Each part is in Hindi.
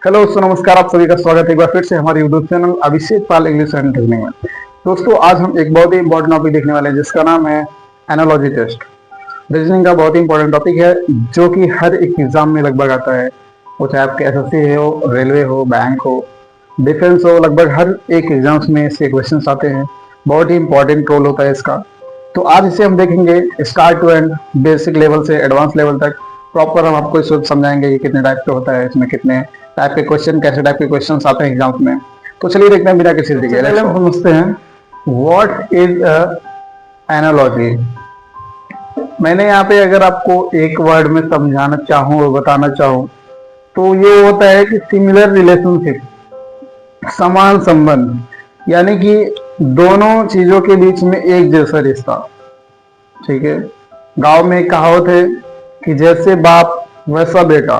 हेलो दोस्तों, नमस्कार। आप सभी का स्वागत है एक बार फिर से हमारे YouTube channel Abhishek Pal English and reasoning में। दोस्तों, आज हम एक बहुत ही इंपॉर्टेंट टॉपिक देखने वाले हैं जिसका नाम है एनालॉजी टेस्ट। रीजनिंग का बहुत ही इंपॉर्टेंट टॉपिक है जो कि हर एक एग्जाम में लगभग आता है। वो चाहे आपके एसएससी हो, रेलवे हो, बैंक हो, डिफेंस हो, लगभग हर एक एग्जाम्स में इसके क्वेश्चन आते हैं। बहुत ही इंपॉर्टेंट रोल होता है इसका। तो आज इसे हम देखेंगे start to end, basic level से एडवांस लेवल तक। प्रॉपर हम आपको इस समझाएंगे कि कितने टाइप का होता है, इसमें कितने टाइप के क्वेश्चन, कैसे टाइप के क्वेश्चन आते हैं एग्जाम्स में। तो चलिए देखते हैं बिना किसी देरी के। पहले हम समझते हैं व्हाट इज एनालॉजी। मैंने यहाँ पे अगर आपको एक वर्ड में समझाना चाहूँ और बताना चाहूँ तो ये होता है कि सिमिलर रिलेशनशिप, समान संबंध, यानी कि दोनों चीजों के बीच में एक जैसा रिश्ता। ठीक है। गांव में एक कहावत है कि जैसे बाप वैसा बेटा।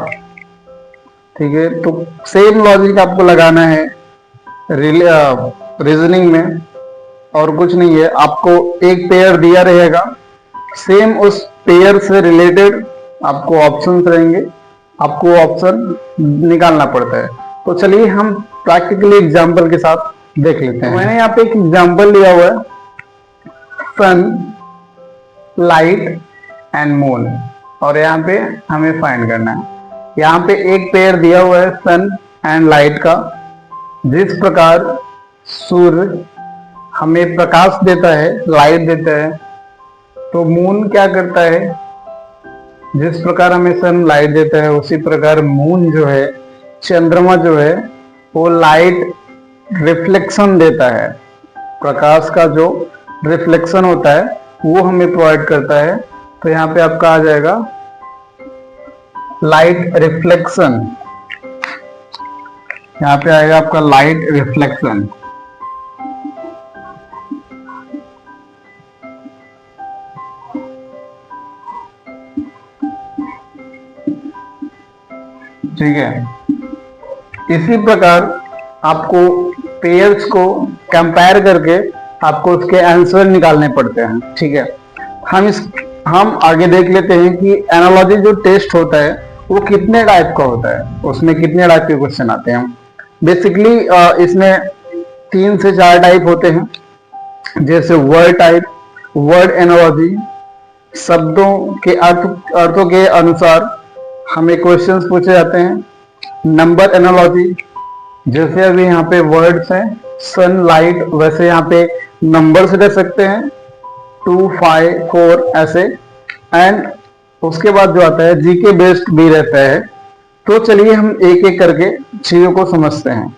ठीक है। तो सेम लॉजिक आपको लगाना है रीजनिंग में, और कुछ नहीं है। आपको एक पेयर दिया रहेगा, सेम उस पेयर से रिलेटेड आपको ऑप्शन रहेंगे, आपको ऑप्शन निकालना पड़ता है। तो चलिए हम प्रैक्टिकली एग्जांपल के साथ देख लेते हैं। मैंने यहाँ पे एक एग्जांपल लिया हुआ है, सन, लाइट एंड मून, और यहाँ पे हमें फाइंड करना है। यहाँ पे एक पेयर दिया हुआ है सन एंड लाइट का। जिस प्रकार सूर्य हमें प्रकाश देता है, लाइट देता है, तो मून क्या करता है, जिस प्रकार हमें सन लाइट देता है उसी प्रकार मून जो है, चंद्रमा जो है, वो लाइट रिफ्लेक्शन देता है। प्रकाश का जो रिफ्लेक्शन होता है वो हमें प्रोवाइड करता है। तो यहाँ पे आपका आ जाएगा लाइट रिफ्लेक्शन। यहाँ पे आएगा आपका लाइट रिफ्लेक्शन। ठीक है। इसी प्रकार आपको पेयर्स को कंपेयर करके आपको उसके आंसर निकालने पड़ते हैं। ठीक है। हम आगे देख लेते हैं कि एनालॉजी जो टेस्ट होता है वो कितने टाइप का होता है, उसमें कितने टाइप के क्वेश्चन आते हैं। बेसिकली इसमें 3 से 4 टाइप होते हैं। जैसे वर्ड टाइप, वर्ड एनालॉजी, शब्दों के अर्थों के अनुसार हमें क्वेश्चंस पूछे जाते हैं। नंबर एनालॉजी, जैसे अभी यहाँ पे वर्ड्स हैं सन, लाइट, वैसे यहाँ पे नंबर्स दे सकते हैं 2, 5, 4 ऐसे। एंड उसके बाद जो आता है जीके बेस्ड भी रहता है। तो चलिए हम एक एक करके चीजों को समझते हैं।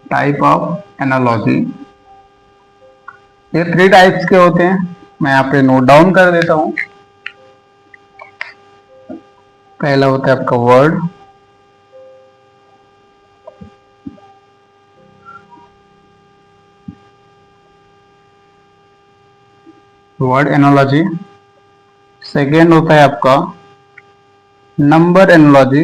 टाइप ऑफ एनालॉजी, ये 3 टाइप्स के होते हैं। मैं यहाँ पे नोट डाउन कर देता हूं। पहला होता है आपका वर्ड, वर्ड एनालॉजी। सेकेंड होता है आपका number analogy.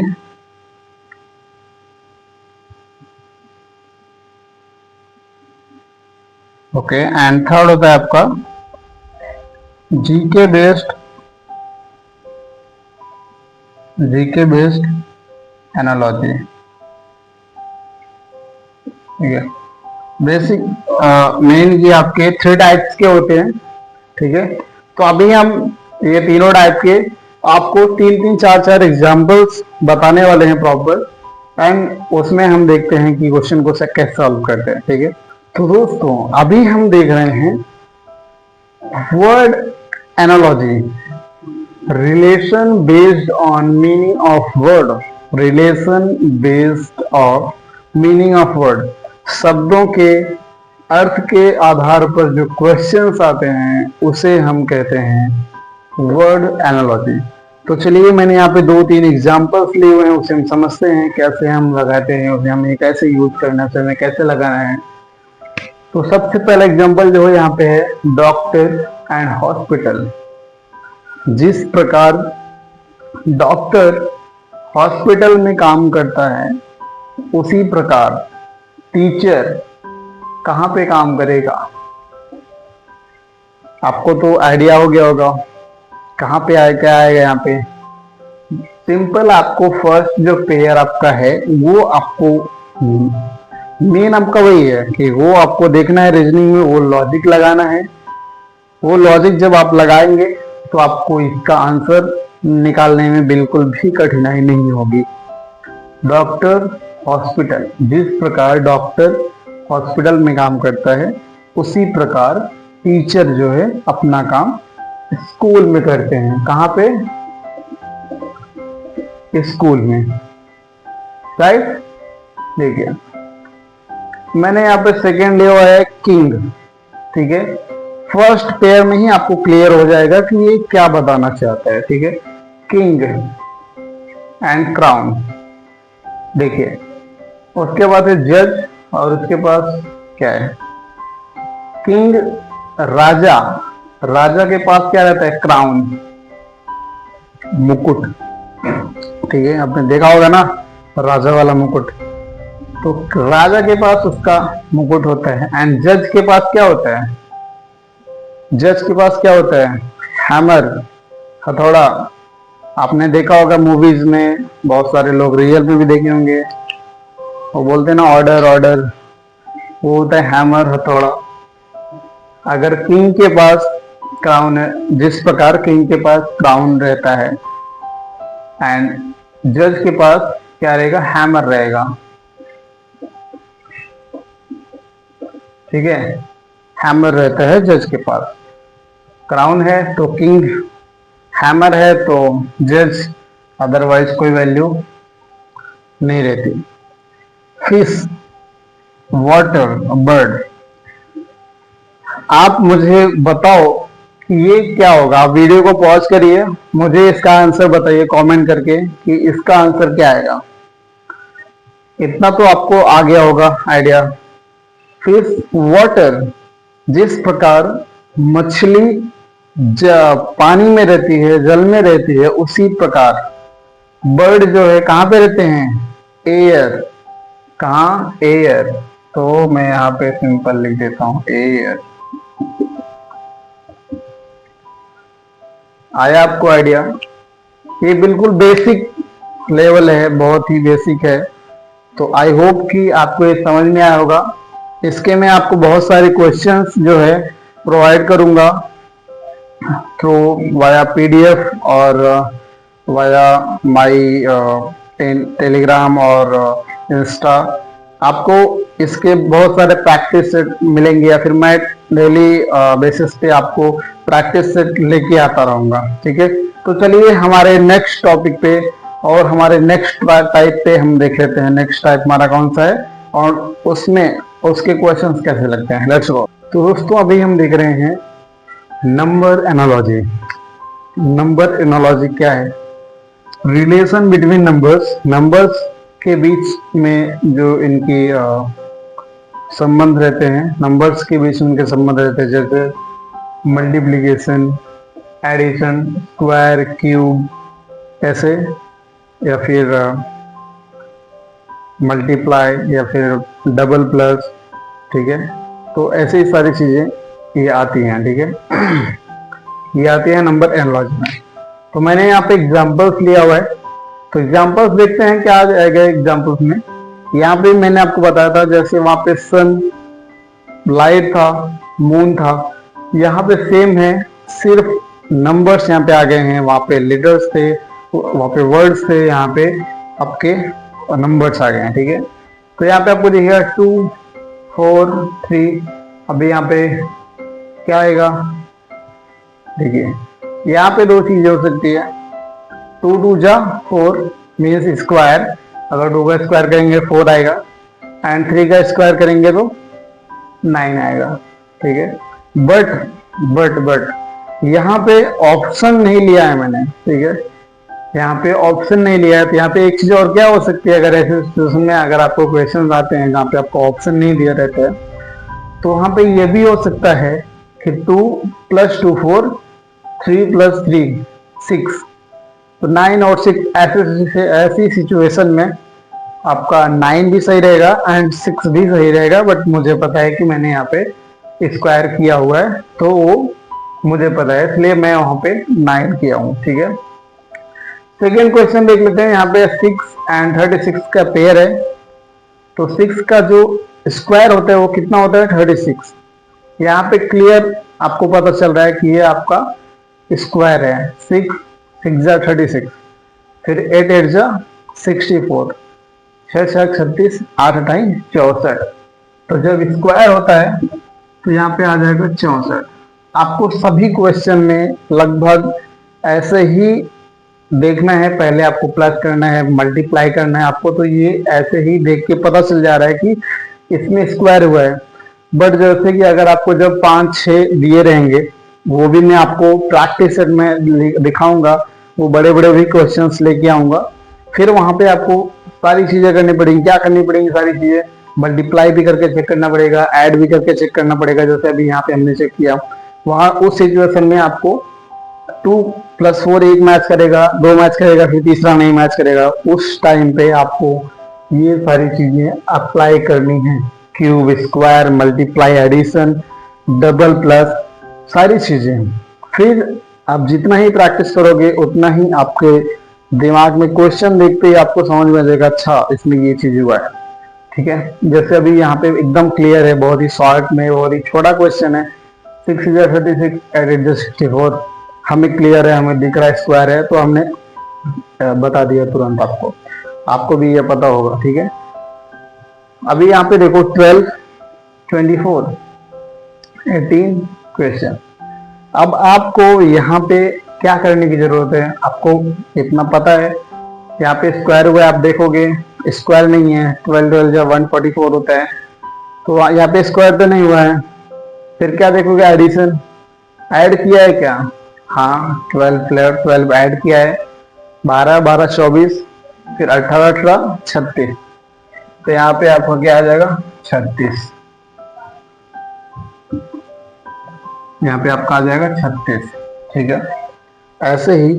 Okay. And third होता है आपका जीके बेस्ड एनालॉजी। ठीक है। बेसिक मेन ये आपके 3 टाइप्स के होते हैं। ठीक है। तो अभी हम ये तीनों टाइप के आपको 3-3, 4-4 एग्जांपल्स बताने वाले हैं प्रॉपर। एंड उसमें हम देखते हैं कि क्वेश्चन को कैसे सॉल्व करते हैं। ठीक है। तो दोस्तों अभी हम देख रहे हैं word analogy, relation based on meaning of word. Relation based on meaning of word, शब्दों के अर्थ के आधार पर जो क्वेश्चंस आते हैं उसे हम कहते हैं वर्ड एनालॉजी। तो चलिए मैंने यहाँ पे 2-3 एग्जांपल्स लिए हुए हैं, उसे हम समझते हैं कैसे हम लगाते हैं, उसे हमें कैसे यूज करना है, हमें कैसे लगाना है। तो सबसे पहला एग्जांपल जो है यहाँ पे है डॉक्टर एंड हॉस्पिटल। जिस प्रकार डॉक्टर हॉस्पिटल में काम करता है उसी प्रकार टीचर कहाँ पे काम करेगा। आपको तो आइडिया हो गया होगा कहाँ पे आए, क्या आएगा यहाँ पे, सिंपल आपको फर्स्ट जो पेयर आपका है वो आपको मेन आपका वही है कि वो आपको देखना है रीजनिंग में, वो लॉजिक लगाना है। वो लॉजिक जब आप लगाएंगे तो आपको इसका आंसर निकालने में बिल्कुल भी कठिनाई नहीं होगी। डॉक्टर हॉस्पिटल, जिस प्रकार डॉक्टर हॉस्पिटल में काम करता है उसी प्रकार टीचर जो है अपना काम स्कूल में करते हैं। कहाँ पे? स्कूल में, राइट। देखिए मैंने यहाँ पे सेकेंड लिया हुआ है किंग, ठीक है। फर्स्ट पेयर में ही आपको क्लियर हो जाएगा कि ये क्या बताना चाहता है, ठीक है। King and crown. देखिए उसके बाद है जज और उसके पास क्या है? किंग, राजा। राजा के पास क्या रहता है? क्राउन, मुकुट, ठीक है। आपने देखा होगा ना राजा वाला मुकुट, तो राजा के पास उसका मुकुट होता है। एंड जज के पास क्या होता है? जज के पास क्या होता है? हैमर, हथौड़ा। आपने देखा होगा मूवीज में, बहुत सारे लोग रियल में भी देखे होंगे, वो बोलते हैं ना ऑर्डर ऑर्डर, वो होता है हैमर, हथौड़ा। अगर किंग के पास क्राउन है, जिस प्रकार किंग के पास क्राउन रहता है एंड जज के पास क्या रहेगा? हैमर रहेगा, ठीक है। हैमर रहता है जज के पास। क्राउन है तो किंग, हैमर है तो जज, अदरवाइज कोई वैल्यू नहीं रहती। Fish, water, bird. आप मुझे बताओ कि ये क्या होगा। आप वीडियो को पॉज करिए, मुझे इसका आंसर बताइए कमेंट करके कि इसका आंसर क्या आएगा। इतना तो आपको आ गया होगा आइडिया। फिश, वाटर, जिस प्रकार मछली पानी में रहती है, जल में रहती है, उसी प्रकार बर्ड जो है कहाँ पे रहते हैं? एयर। कहाँ? एयर। तो मैं यहाँ पे सिंपल लिख देता हूं एयर। आया आपको आइडिया? ये बिल्कुल बेसिक लेवल है, बहुत ही बेसिक है। तो आई होप कि आपको ये समझ में आया होगा। इसके मैं आपको बहुत सारे क्वेश्चंस जो है प्रोवाइड करूंगा थ्रू वाया पीडीएफ और वाया माई टेलीग्राम और इंस्टा। आपको इसके बहुत सारे प्रैक्टिस सेट मिलेंगे, या फिर मैं डेली बेसिस पे आपको प्रैक्टिस सेट लेके आता रहूंगा, ठीक है। तो चलिए हमारे नेक्स्ट टॉपिक पे और हमारे नेक्स्ट टाइप पे हम देख लेते हैं। नेक्स्ट टाइप हमारा कौन सा है और उसमें उसके क्वेश्चंस कैसे लगते हैं। Let's go. तो दोस्तों अभी हम देख रहे हैं नंबर एनालॉजी। नंबर एनालॉजी क्या है? रिलेशन बिटवीन नंबर्स, नंबर्स के बीच में जो इनकी संबंध रहते हैं, नंबर्स के बीच उनके संबंध रहते हैं, जैसे मल्टीप्लिकेशन, एडिशन, स्क्वायर, क्यूब, ऐसे, या फिर मल्टीप्लाई, या फिर डबल प्लस, ठीक है। तो ऐसी सारी चीजें ये आती हैं, ठीक है। ये आती है नंबर एनालॉजी में। तो मैंने यहाँ पे एग्जांपल्स लिया हुआ है, तो एग्जांपल्स देखते हैं क्या आ जाएगा एग्जांपल्स में। यहाँ पे मैंने आपको बताया था, जैसे वहां पे सन, लाइट था, मून था, यहाँ पे सेम है, सिर्फ नंबर्स यहाँ पे आ गए हैं। वहां पे लेटर्स थे, वहां पे वर्ड्स थे, यहाँ पे आपके नंबर्स आ गए हैं, ठीक है। तो यहाँ पे आपको दिखेगा 2, 4, 3। अभी यहाँ पे क्या आएगा? देखिए यहाँ पे दो चीजें हो सकती है। 2 2 जा 4 मीन्स स्क्वायर। अगर 2 का स्क्वायर करेंगे 4 आएगा, एंड 3 का स्क्वायर करेंगे तो 9 आएगा, ठीक है। बट यहाँ पे ऑप्शन नहीं लिया है मैंने, ठीक है। यहाँ पे ऑप्शन नहीं लिया है, तो यहाँ पे एक चीज और क्या हो सकती है, अगर ऐसे सिचुएशन में अगर आपको क्वेश्चन आते हैं जहाँ पे आपको ऑप्शन नहीं दिया रहता है, तो वहां पे ये भी हो सकता है कि 2 + 2 4, 3 + 3 6, तो 9 और 6। ऐसी सिचुएशन में आपका 9 भी सही रहेगा एंड 6 भी सही रहेगा, बट मुझे पता है कि मैंने यहाँ पे स्क्वायर किया हुआ है, तो वो मुझे पता है, इसलिए मैं वहां पे 9 किया हूँ, ठीक है। सेकेंड क्वेश्चन देख लेते हैं। यहाँ पे 6 एंड 36 का पेयर है, तो 6 का जो स्क्वायर होता है वो कितना होता है 36। यहाँ पे क्लियर आपको पता चल रहा है कि ये आपका स्क्वायर है। 6 6 जा 36, फिर 8 8 जा 64, 6 6 36, 8 8 64। तो जब स्क्वायर होता है तो यहाँ पे आ जाएगा 64। आपको सभी क्वेश्चन में लगभग ऐसे ही देखना है, पहले आपको प्लस करना है, मल्टीप्लाई करना है आपको, तो ये ऐसे ही देख के पता चल जा रहा है कि इसमें स्क्वायर हुआ है। बट जैसे कि अगर आपको जब 5 6 दिए रहेंगे, वो भी मैं आपको प्रैक्टिस सेट में दिखाऊंगा, वो बड़े बड़े भी क्वेश्चंस लेके आऊंगा, फिर वहां पे आपको सारी चीजें करनी पड़ेंगी। क्या करनी पड़ेंगी? सारी चीजें मल्टीप्लाई भी करके चेक करना पड़ेगा, ऐड भी करके चेक करना पड़ेगा, जैसे अभी यहाँ पे हमने चेक किया। वहां उस सिचुएशन में आपको 2 + 4 एक मैच करेगा, 2 मैच करेगा, फिर तीसरा नहीं मैच करेगा। उस टाइम पे आपको ये सारी चीजें अप्लाई करनी है, cube, square, multiply, addition, double, plus, सारी चीजें। फिर आप जितना ही प्रैक्टिस करोगे उतना ही आपके दिमाग में क्वेश्चन देखते ही आपको समझ में आ जाएगा, अच्छा इसमें ये चीज हुआ है। ठीक है, जैसे अभी यहाँ पे एकदम क्लियर है, बहुत ही शॉर्ट में, बहुत ही छोटा क्वेश्चन है। 6 6 36, 8 8 64, हमें क्लियर है, हमें दिख रहा है स्क्वायर है, तो हमने बता दिया तुरंत आपको। आपको भी ये पता होगा। ठीक है, अभी यहाँ पे देखो 12 24 18 क्वेश्चन। अब आपको यहाँ पे क्या करने की जरूरत है? आपको इतना पता है, यहाँ पे स्क्वायर हुआ है, आप देखोगे स्क्वायर नहीं है, 12 12 या 144 होता है, तो यहाँ पे स्क्वायर तो नहीं हुआ है। फिर क्या देखोगे? एडिशन, ऐड किया है क्या? हाँ, 12 12 ऐड किया है, 12 12 24, फिर 18 18 36, तो यहाँ पे आपका क्या आ जाएगा? 36। यहाँ पे आपका आ जाएगा 36। ठीक है, ऐसे ही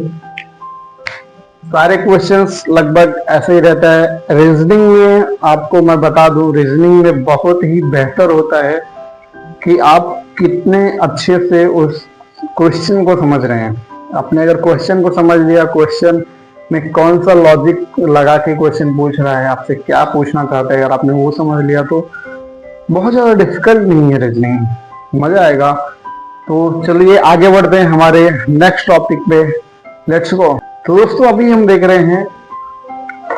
सारे क्वेश्चंस लगभग ऐसे ही रहता है। रीजनिंग में आपको मैं बता दूं, रीजनिंग में बहुत ही बेहतर होता है कि आप कितने अच्छे से उस क्वेश्चन को समझ रहे हैं। आपने अगर क्वेश्चन को समझ लिया, क्वेश्चन में कौन सा लॉजिक लगा के क्वेश्चन पूछ रहा है, आपसे क्या पूछना चाहता है, अगर आपने वो समझ लिया तो बहुत ज्यादा डिफिकल्ट नहीं है रीजनिंग, मजा आएगा। तो चलिए आगे बढ़ते हैं हमारे नेक्स्ट टॉपिक पे। Let's go. तो दोस्तों अभी हम देख रहे हैं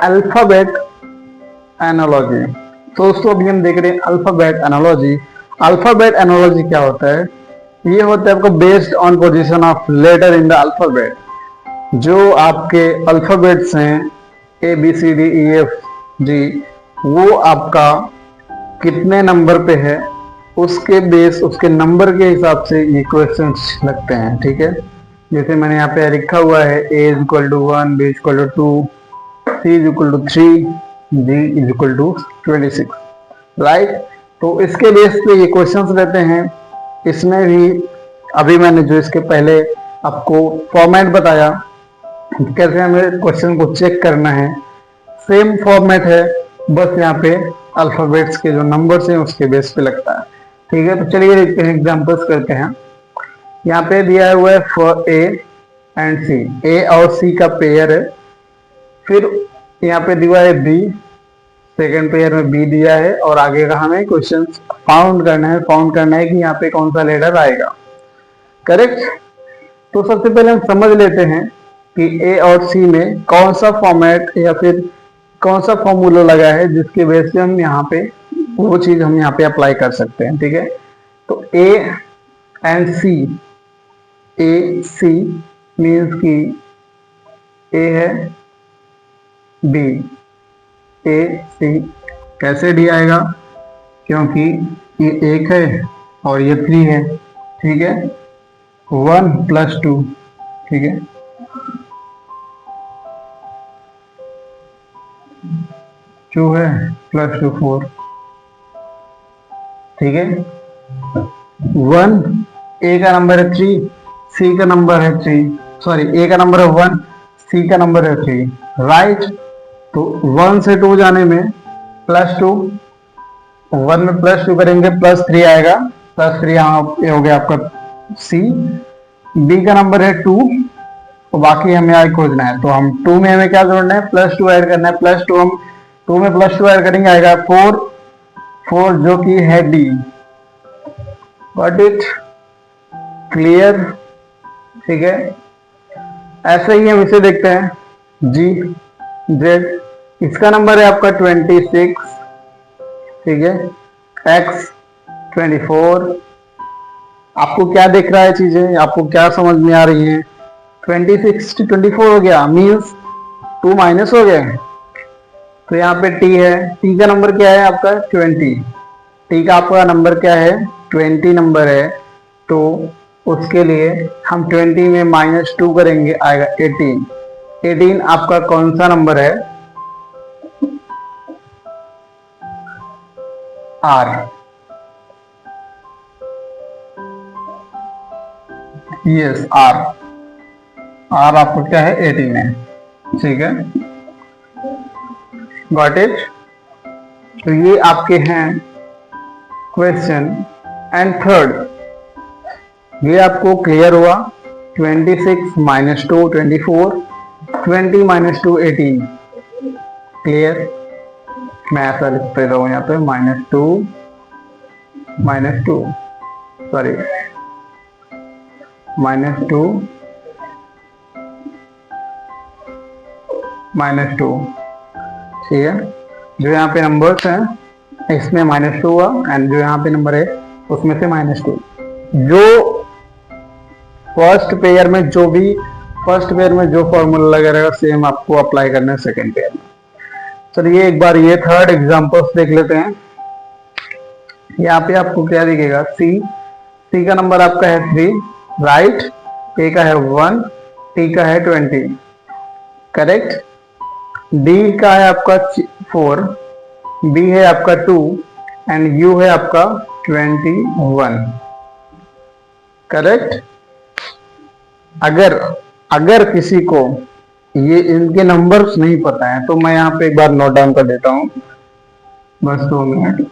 अल्फाबेट एनालॉजी। तो दोस्तों अभी हम देख रहे हैं अल्फाबेट एनालॉजी। अल्फाबेट एनालॉजी क्या होता है? ये होता है आपको based on position of letter in the alphabet. जो आपके अल्फाबेट्स हैं A B C D E F G, वो आपका कितने नंबर पे है, उसके बेस, उसके नंबर के हिसाब से ये क्वेश्चंस लगते हैं। ठीक है, जैसे मैंने यहाँ पे लिखा हुआ है A = 1, B = 2, C = 3, D = 26, right. तो इसके बेस पे ये क्वेश्चंस रहते हैं। इसमें भी अभी मैंने जो इसके पहले आपको फॉर्मेट बताया, कैसे हमें क्वेश्चन को चेक करना है, सेम फॉर्मेट है, बस यहाँ पे अल्फाबेट्स के जो नंबर्स हैं उसके बेस पे लगता है। ठीक है, तो चलिए देखते हैं, एग्जांपल्स करते हैं। यहाँ पे दिया हुआ है फॉर ए एंड सी, ए और सी का पेयर है। फिर यहाँ पे दिया है बी, सेकंड पेयर में बी दिया है, और आगे का हमें क्वेश्चन फाउंड करना है कि यहाँ पे कौन सा लेटर आएगा। करेक्ट। तो सबसे पहले हम समझ लेते हैं कि ए और सी में कौन सा फॉर्मेट या फिर कौन सा फॉर्मूला लगा है जिसके बेस से हम यहाँ पे वो चीज हम यहाँ पे अप्लाई कर सकते हैं। ठीक है, तो A and C, A C means कि ए है, बी, ए सी। कैसे डी आएगा? क्योंकि ये 1 है और ये 3 है। ठीक है, 1 + 2, ठीक है, 2 है + 2 4, ठीक है। 1, ए का नंबर है 3, सी का नंबर है 3, सॉरी ए का नंबर है 1, सी का नंबर है 3, राइट। तो 1 से 2 जाने में +2, 1 में +2 करेंगे +3 आएगा, +3 यहाँ ये हो गया आपका सी। बी का नंबर है 2, तो बाकी हमें आगे खोजना है। तो हम 2 में हमें क्या जोड़ना है, +2 ऐड करना है। +2 हम 2 में +2 ऐड करेंगे, आएगा 4, 4 जो कि है डी। गॉट इट, क्लियर, ठीक है। ऐसे ही हम इसे देखते हैं जी जेड, इसका नंबर है आपका 26, ठीक है, एक्स 24। आपको क्या दिख रहा है, चीजें आपको क्या समझ में आ रही है? 26 to 24 हो गया, मीन्स 2 माइनस हो गए। तो यहाँ पे टी है, टी का नंबर क्या है आपका 20, टी का आपका नंबर क्या है 20 नंबर है। तो उसके लिए हम 20 में -2 करेंगे, आएगा 18। 18 आपका कौन सा नंबर है? आर, यस आर, आर आपका क्या है 18 है, ठीक है, गॉट इट। तो ये आपके हैं क्वेश्चन। एंड थर्ड, ये आपको क्लियर हुआ? 26 -2 24, 20 -2 18, क्लियर। मैं ऐसा लिख देता हूँ यहाँ पे -2 सॉरी -2 -2, ठीक है। जो यहाँ पे नंबर्स हैं इसमें -2 हुआ, एंड जो यहाँ पे नंबर है उसमें से -2। जो फर्स्ट पेयर में जो फॉर्मूला लगा रहेगा सेम आपको अप्लाई करना है सेकंड पेयर में। चलिए एक बार ये थर्ड एग्जांपल्स देख लेते हैं। यहाँ पे आपको क्या दिखेगा, सी का नंबर आपका है 3, राइट, ए का है 1, टी का है 20, करेक्ट। डी का है आपका 4, बी है आपका 2 एंड यू है आपका 21, करेक्ट। अगर किसी को ये इनके नंबर्स नहीं पता है तो मैं यहाँ पे एक बार नोट डाउन कर देता हूँ, बस 2 minute.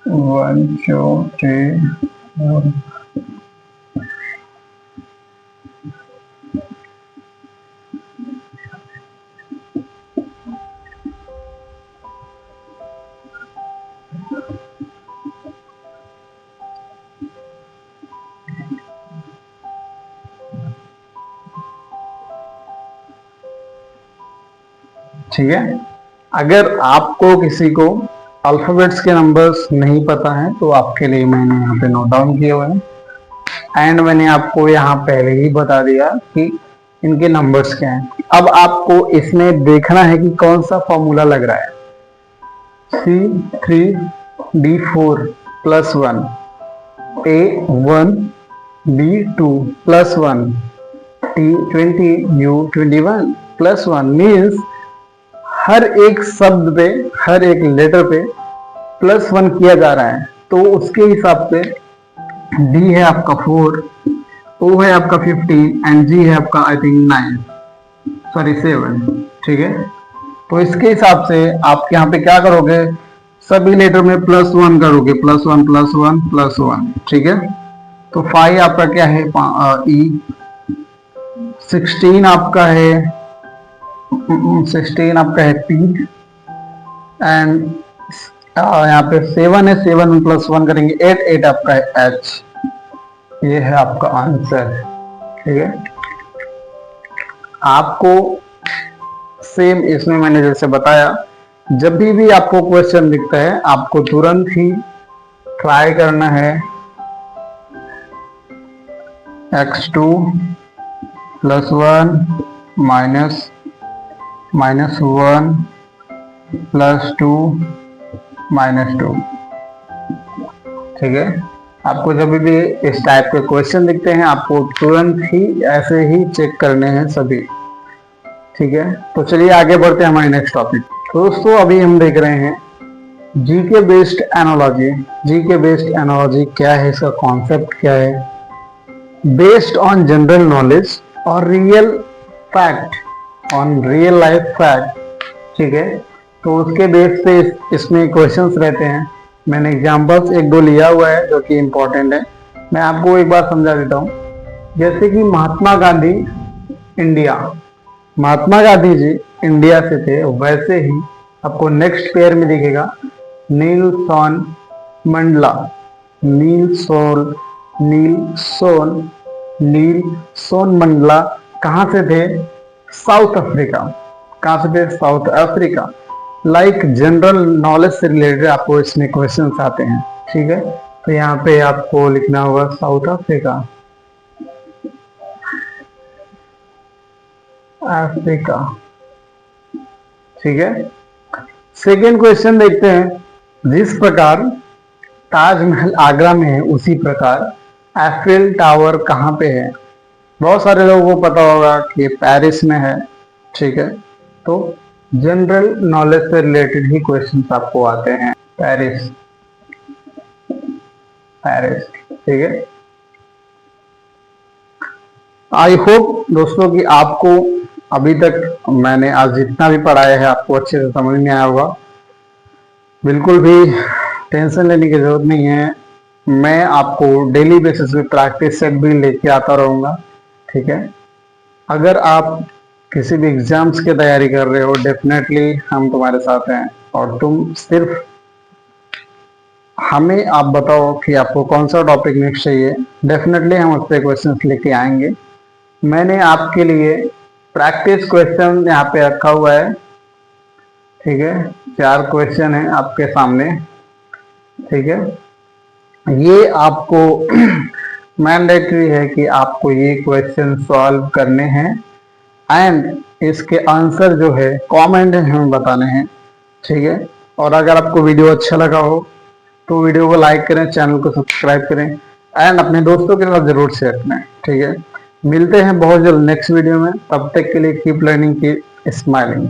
One two three four, ठीक है। अगर आपको किसी को अल्फाबेट्स के नंबर्स नहीं पता है तो आपके लिए मैंने यहाँ पे नोट डाउन किए हुए हैं, एंड मैंने आपको यहाँ पहले ही बता दिया कि इनके नंबर्स क्या हैं। अब आपको इसमें देखना है कि कौन सा फॉर्मूला लग रहा है। C3D4 +1, A1 B2 +1, T20 U21 +1, means हर एक शब्द पे, हर एक लेटर पे +1 किया जा रहा है। तो उसके हिसाब से डी है आपका 4, ओ है आपका 15 एंड जी है आपका आई थिंक 7, ठीक है। तो इसके हिसाब से आप यहाँ पे क्या करोगे, सभी लेटर में +1 करोगे, +1 +1 +1, ठीक है। तो 5 आपका क्या है ई, 16 आपका है टी, एंड यहाँ पे 7 है, 7 में +1 करेंगे 8 आपका है एच। ये है आपका आंसर, ठीक है। आपको सेम इसमें मैंने जैसे बताया, जब भी आपको क्वेश्चन दिखता है आपको तुरंत ही ट्राई करना है x2 +1 -1 +2 -2, ठीक है। आपको जब भी इस टाइप के क्वेश्चन दिखते हैं आपको तुरंत ही ऐसे ही चेक करने हैं सभी, ठीक है। तो चलिए आगे बढ़ते हैं हमारे नेक्स्ट टॉपिक। तो दोस्तों अभी हम देख रहे हैं GK based analogy. GK based analogy क्या है, इसका कॉन्सेप्ट क्या है? बेस्ड ऑन जनरल नॉलेज और real fact, on real life fact, ठीक है। तो उसके बेस पे इसमें क्वेश्चंस रहते हैं। मैंने एग्जांपल्स एक दो लिया हुआ है जो कि इम्पोर्टेंट है, मैं आपको एक बार समझा देता हूँ। जैसे कि महात्मा गांधी इंडिया, महात्मा गांधी जी इंडिया से थे, वैसे ही आपको नेक्स्ट पेयर में दिखेगा नीलसन मंडला। नीलसन मंडला कहाँ से थे? South Africa. कहाँ से थे? South Africa. Like general knowledge से रिलेटेड आपको इसमें क्वेश्चंस आते हैं, ठीक है। तो यहाँ पे आपको लिखना होगा साउथ अफ्रीका, अफ्रीका, ठीक है। सेकेंड क्वेश्चन देखते हैं, जिस प्रकार ताजमहल आगरा में है उसी प्रकार एफिल टावर कहाँ पे है? बहुत सारे लोगों को पता होगा कि पेरिस में है, ठीक है। तो जनरल नॉलेज से रिलेटेड ही क्वेश्चंस आपको आते हैं। पेरिस, पेरिस, ठीक है। आई होप दोस्तों कि आपको अभी तक मैंने आज जितना भी पढ़ाया है आपको अच्छे से समझ में आया होगा। बिल्कुल भी टेंशन लेने की जरूरत नहीं है, मैं आपको डेली बेसिस पे प्रैक्टिस सेट भी लेके आता रहूँगा, ठीक है। अगर आप किसी भी एग्जाम्स की तैयारी कर रहे हो, डेफिनेटली हम तुम्हारे साथ हैं। और तुम सिर्फ हमें आप बताओ कि आपको कौन सा टॉपिक नेक्स्ट चाहिए, डेफिनेटली हम उस पर क्वेश्चन लेके आएंगे। मैंने आपके लिए प्रैक्टिस क्वेश्चन यहाँ पे रखा हुआ है, ठीक है। 4 क्वेश्चन है आपके सामने, ठीक है। ये आपको मैंडेटरी है कि आपको ये क्वेश्चन सॉल्व करने हैं एंड इसके आंसर जो है कमेंट में हमें बताने हैं, ठीक है। और अगर आपको वीडियो अच्छा लगा हो तो वीडियो को लाइक करें, चैनल को सब्सक्राइब करें एंड अपने दोस्तों के साथ जरूर शेयर करें, ठीक है। मिलते हैं बहुत जल्द नेक्स्ट वीडियो में, तब तक के लिए कीप लर्निंग, कीप स्माइलिंग।